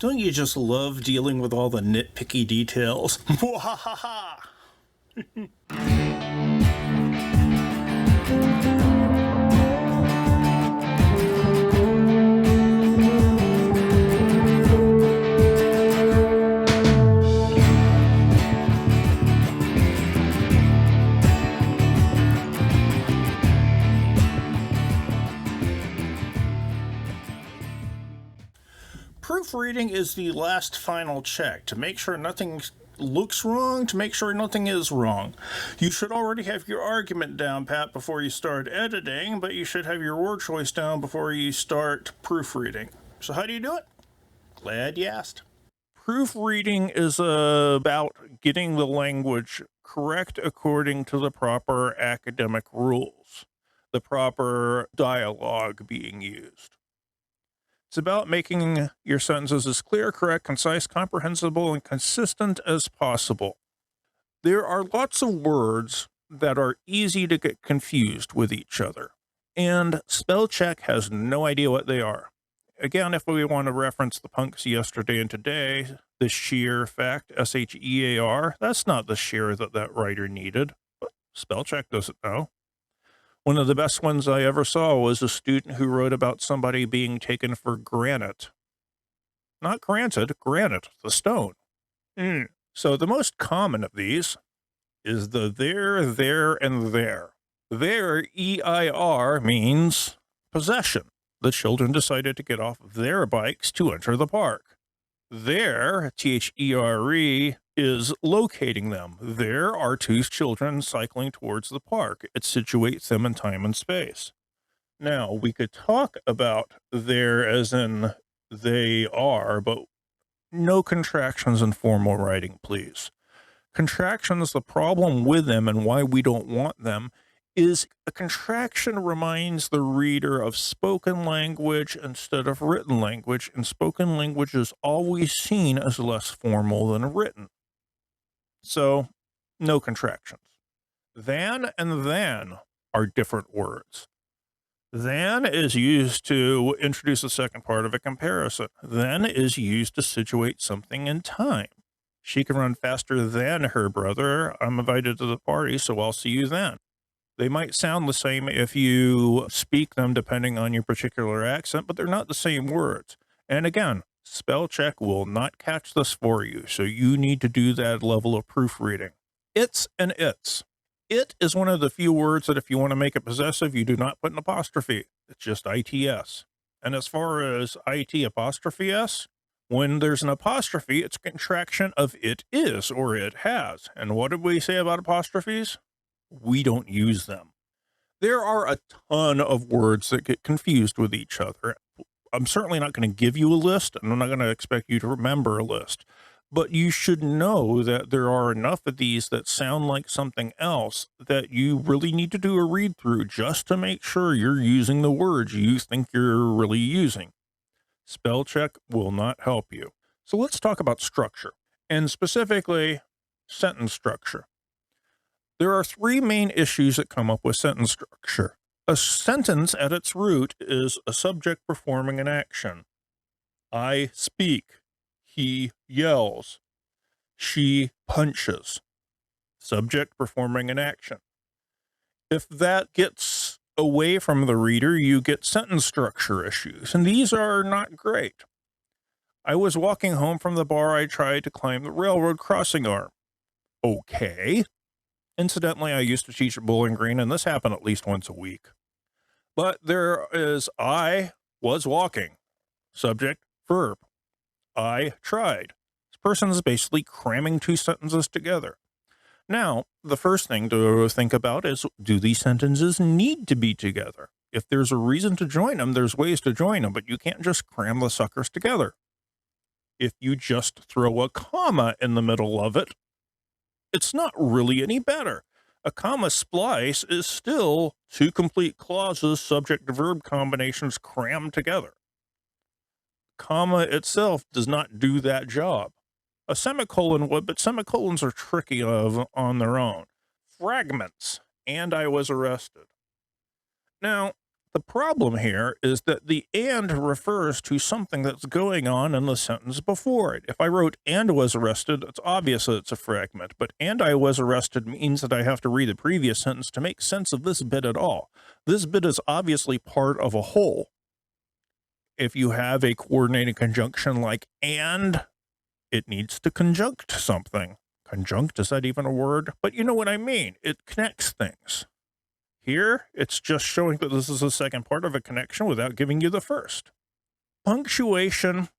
Don't you just love dealing with all the nitpicky details? Mwahaha! Proofreading is the last final check to make sure nothing looks wrong, to make sure nothing is wrong. You should already have your argument down pat before you start editing, but you should have your word choice down before you start proofreading. So how do you do it? Glad you asked. Proofreading is about getting the language correct according to the proper academic rules, the proper dialogue being used. It's about making your sentences as clear, correct, concise, comprehensible, and consistent as possible. There are lots of words that are easy to get confused with each other, and spell check has no idea what they are. Again, if we want to reference the punks yesterday and today, the shear fact, S-H-E-A-R, that's not the shear that writer needed, but spell check doesn't know. One of the best ones I ever saw was a student who wrote about somebody being taken for granite. Not granted, granite, the stone. So the most common of these is the there, and there. There, E-I-R, means possession. The children decided to get off their bikes to enter the park. There, T-H-E-R-E, is locating them. There are two children cycling towards the park. It situates them in time and space. Now, we could talk about there as in they are, but no contractions in formal writing, please. Contractions, the problem with them and why we don't want them is a contraction reminds the reader of spoken language instead of written language, and spoken language is always seen as less formal than written. So, no contractions. Than and than are different words. Than is used to introduce the second part of a comparison. Then is used to situate something in time. She can run faster than her brother. I'm invited to the party, so I'll see you then. They might sound the same if you speak them depending on your particular accent, but they're not the same words. And again, spell check will not catch this for you, so you need to do that level of proofreading. It's and its. It is one of the few words that if you want to make it possessive, you do not put an apostrophe. It's just ITS. And as far as IT apostrophe S, when there's an apostrophe, it's a contraction of it is or it has. And what did we say about apostrophes? We don't use them. There are a ton of words that get confused with each other. I'm certainly not going to give you a list, and I'm not going to expect you to remember a list, but you should know that there are enough of these that sound like something else that you really need to do a read through just to make sure you're using the words you think you're really using. Spell check will not help you. So let's talk about structure, and specifically sentence structure. There are three main issues that come up with sentence structure. A sentence at its root is a subject performing an action. I speak. He yells. She punches. Subject performing an action. If that gets away from the reader, you get sentence structure issues, and these are not great. I was walking home from the bar. I tried to climb the railroad crossing arm. Okay. Incidentally, I used to teach at Bowling Green, and this happened at least once a week. But there is, I was walking. Subject, verb. I tried. This person is basically cramming two sentences together. Now, the first thing to think about is, do these sentences need to be together? If there's a reason to join them, there's ways to join them, but you can't just cram the suckers together. If you just throw a comma in the middle of it, it's not really any better. A comma splice is still two complete clauses, subject to verb combinations crammed together. Comma itself does not do that job. A semicolon would, but semicolons are tricky on their own. Fragments, and I was arrested. Now, The problem here is that the and refers to something that's going on in the sentence before it. If I wrote and was arrested, it's obvious that it's a fragment, but and I was arrested means that I have to read the previous sentence to make sense of this bit at all. This bit is obviously part of a whole. If you have a coordinating conjunction like and, it needs to conjunct something. Conjunct, is that even a word? But you know what I mean. It connects things. Here, it's just showing that this is the second part of a connection without giving you the first. Punctuation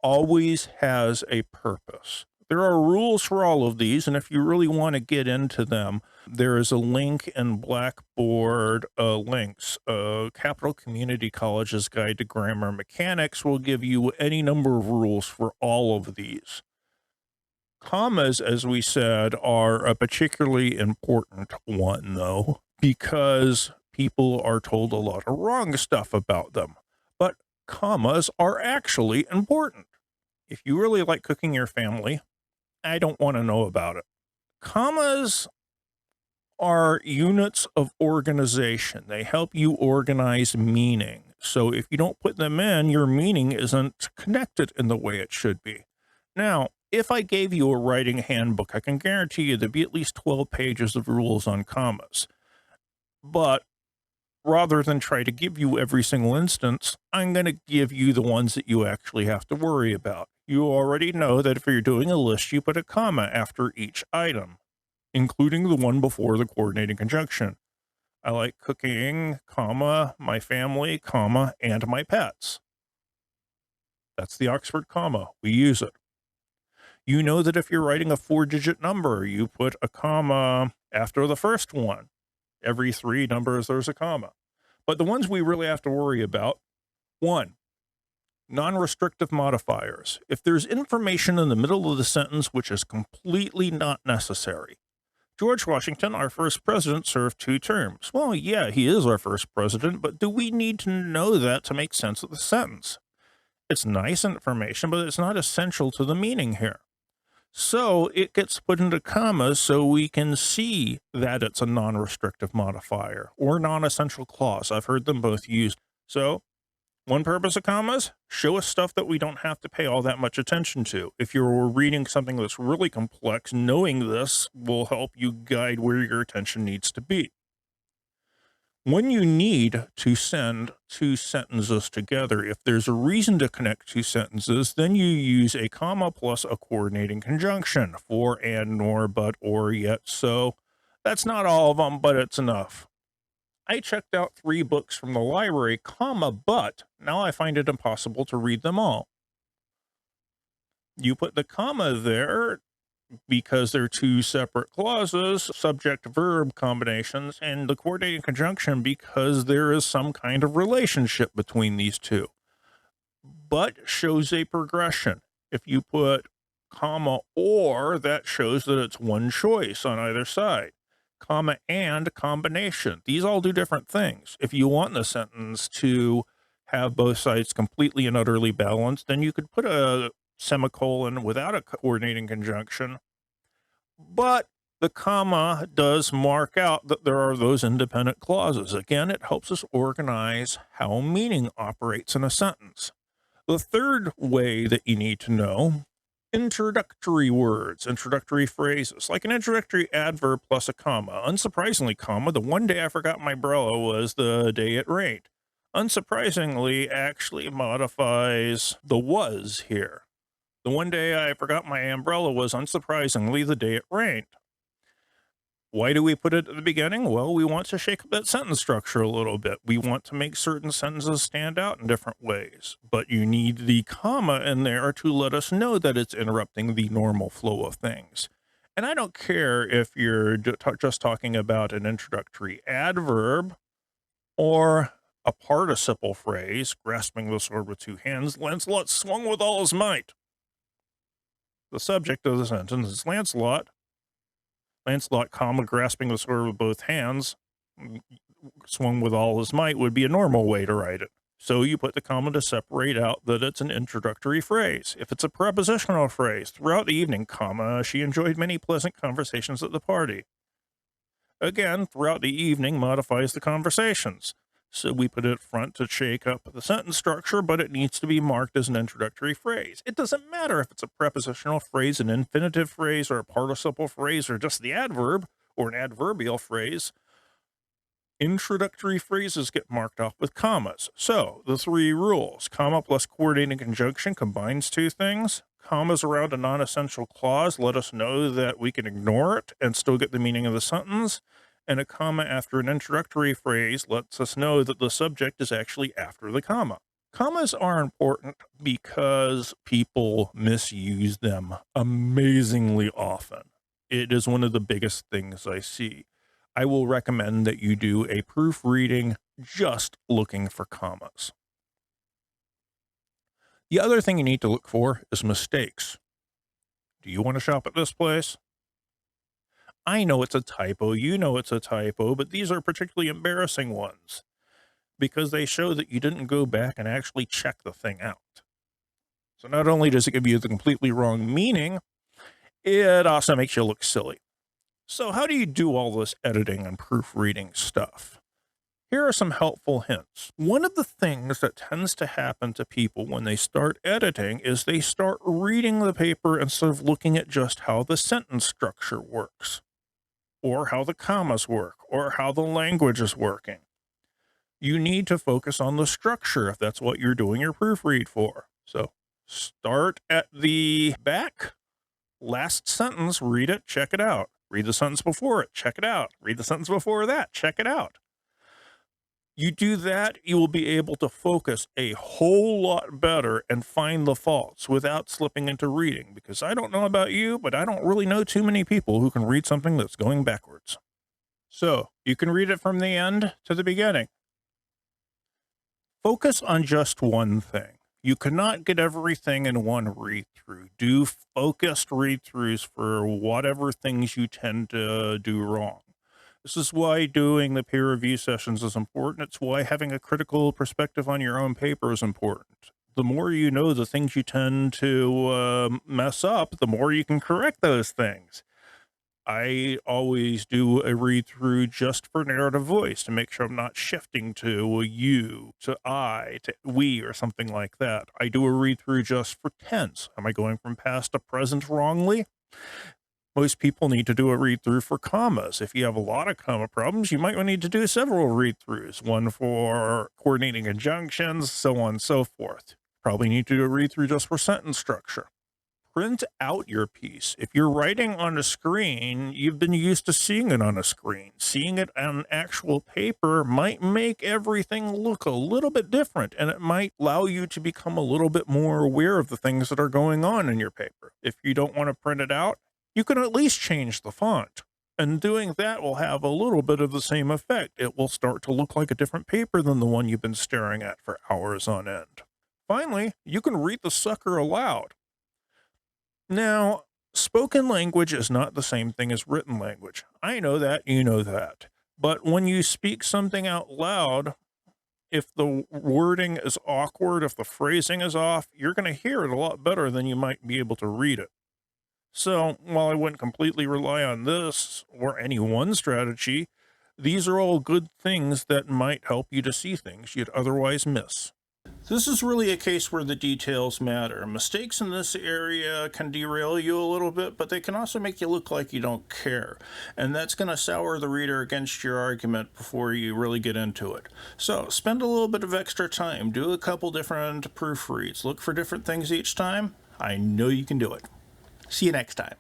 always has a purpose. There are rules for all of these, and if you really want to get into them, there is a link in Blackboard links. Capital Community College's Guide to Grammar Mechanics will give you any number of rules for all of these. Commas, as we said, are a particularly important one, though, because people are told a lot of wrong stuff about them. But commas are actually important. If you really like cooking your family, I don't want to know about it. Commas are units of organization. They help you organize meaning. So if you don't put them in, your meaning isn't connected in the way it should be. Now, if I gave you a writing handbook, I can guarantee you there'd be at least 12 pages of rules on commas. But rather than try to give you every single instance, I'm going to give you the ones that you actually have to worry about. You already know that if you're doing a list, you put a comma after each item, including the one before the coordinating conjunction. I like cooking, comma, my family, comma, and my pets. That's the Oxford comma. We use it. You know that if you're writing a 4-digit number, you put a comma after the first one. Every 3 numbers, there's a comma. But the ones we really have to worry about, 1, non-restrictive modifiers. If there's information in the middle of the sentence which is completely not necessary. George Washington, our first president, served 2 terms. Well, yeah, he is our first president, but do we need to know that to make sense of the sentence? It's nice information, but it's not essential to the meaning here. So it gets put into commas so we can see that it's a non-restrictive modifier or non-essential clause. I've heard them both used. So one purpose of commas, show us stuff that we don't have to pay all that much attention to. If you're reading something that's really complex, knowing this will help you guide where your attention needs to be. When you need to send 2 sentences together, if there's a reason to connect 2 sentences, then you use a comma plus a coordinating conjunction for, and, nor, but, or, yet, so. That's not all of them, but it's enough. I checked out 3 books from the library, comma, but now I find it impossible to read them all. You put the comma there because they're 2 separate clauses, subject-verb combinations, and the coordinating conjunction because there is some kind of relationship between these 2. But shows a progression. If you put comma or, that shows that it's one choice on either side. Comma and combination. These all do different things. If you want the sentence to have both sides completely and utterly balanced, then you could put a semicolon without a coordinating conjunction, but the comma does mark out that there are those independent clauses. Again, it helps us organize how meaning operates in a sentence. The third way that you need to know, introductory words, introductory phrases, like an introductory adverb plus a comma. Unsurprisingly, comma, the one day I forgot my umbrella was the day it rained. Unsurprisingly, actually modifies the was here. The one day I forgot my umbrella was, unsurprisingly, the day it rained. Why do we put it at the beginning? Well, we want to shake up that sentence structure a little bit. We want to make certain sentences stand out in different ways. But you need the comma in there to let us know that it's interrupting the normal flow of things. And I don't care if you're just talking about an introductory adverb or a participle phrase, grasping the sword with 2 hands, Lancelot swung with all his might. The subject of the sentence is Lancelot. Lancelot, comma, grasping the sword with both hands, swung with all his might would be a normal way to write it. So you put the comma to separate out that it's an introductory phrase. If it's a prepositional phrase, throughout the evening, comma, she enjoyed many pleasant conversations at the party. Again, throughout the evening modifies the conversations. So we put it front to shake up the sentence structure, but it needs to be marked as an introductory phrase. It doesn't matter if it's a prepositional phrase, an infinitive phrase, or a participle phrase, or just the adverb, or an adverbial phrase. Introductory phrases get marked off with commas. So the 3 rules: comma plus coordinating conjunction combines 2 things. Commas around a non-essential clause let us know that we can ignore it and still get the meaning of the sentence. And a comma after an introductory phrase lets us know that the subject is actually after the comma. Commas are important because people misuse them amazingly often. It is one of the biggest things I see. I will recommend that you do a proofreading just looking for commas. The other thing you need to look for is mistakes. Do you want to shop at this place? I know it's a typo, you know it's a typo, but these are particularly embarrassing ones because they show that you didn't go back and actually check the thing out. So not only does it give you the completely wrong meaning, it also makes you look silly. So how do you do all this editing and proofreading stuff? Here are some helpful hints. One of the things that tends to happen to people when they start editing is they start reading the paper instead of looking at just how the sentence structure works, or how the commas work, or how the language is working. You need to focus on the structure if that's what you're doing your proofread for. So start at the back, last sentence, read it, check it out. Read the sentence before it, check it out. Read the sentence before that, check it out. You do that, you will be able to focus a whole lot better and find the faults without slipping into reading, because I don't know about you, but I don't really know too many people who can read something that's going backwards. So you can read it from the end to the beginning. Focus on just one thing. You cannot get everything in one read-through. Do focused read-throughs for whatever things you tend to do wrong. This is why doing the peer review sessions is important. It's why having a critical perspective on your own paper is important. The more you know the things you tend to mess up, the more you can correct those things. I always do a read-through just for narrative voice to make sure I'm not shifting to a you, to I, to we, or something like that. I do a read-through just for tense. Am I going from past to present wrongly? Most people need to do a read-through for commas. If you have a lot of comma problems, you might need to do several read-throughs, one for coordinating conjunctions, so on and so forth. Probably need to do a read-through just for sentence structure. Print out your piece. If you're writing on a screen, you've been used to seeing it on a screen. Seeing it on actual paper might make everything look a little bit different, and it might allow you to become a little bit more aware of the things that are going on in your paper. If you don't want to print it out, you can at least change the font. And doing that will have a little bit of the same effect. It will start to look like a different paper than the one you've been staring at for hours on end. Finally, you can read the sucker aloud. Now, spoken language is not the same thing as written language. I know that, you know that. But when you speak something out loud, if the wording is awkward, if the phrasing is off, you're going to hear it a lot better than you might be able to read it. So while I wouldn't completely rely on this or any one strategy, these are all good things that might help you to see things you'd otherwise miss. This is really a case where the details matter. Mistakes in this area can derail you a little bit, but they can also make you look like you don't care. And that's going to sour the reader against your argument before you really get into it. So spend a little bit of extra time. Do a couple different proofreads. Look for different things each time. I know you can do it. See you next time.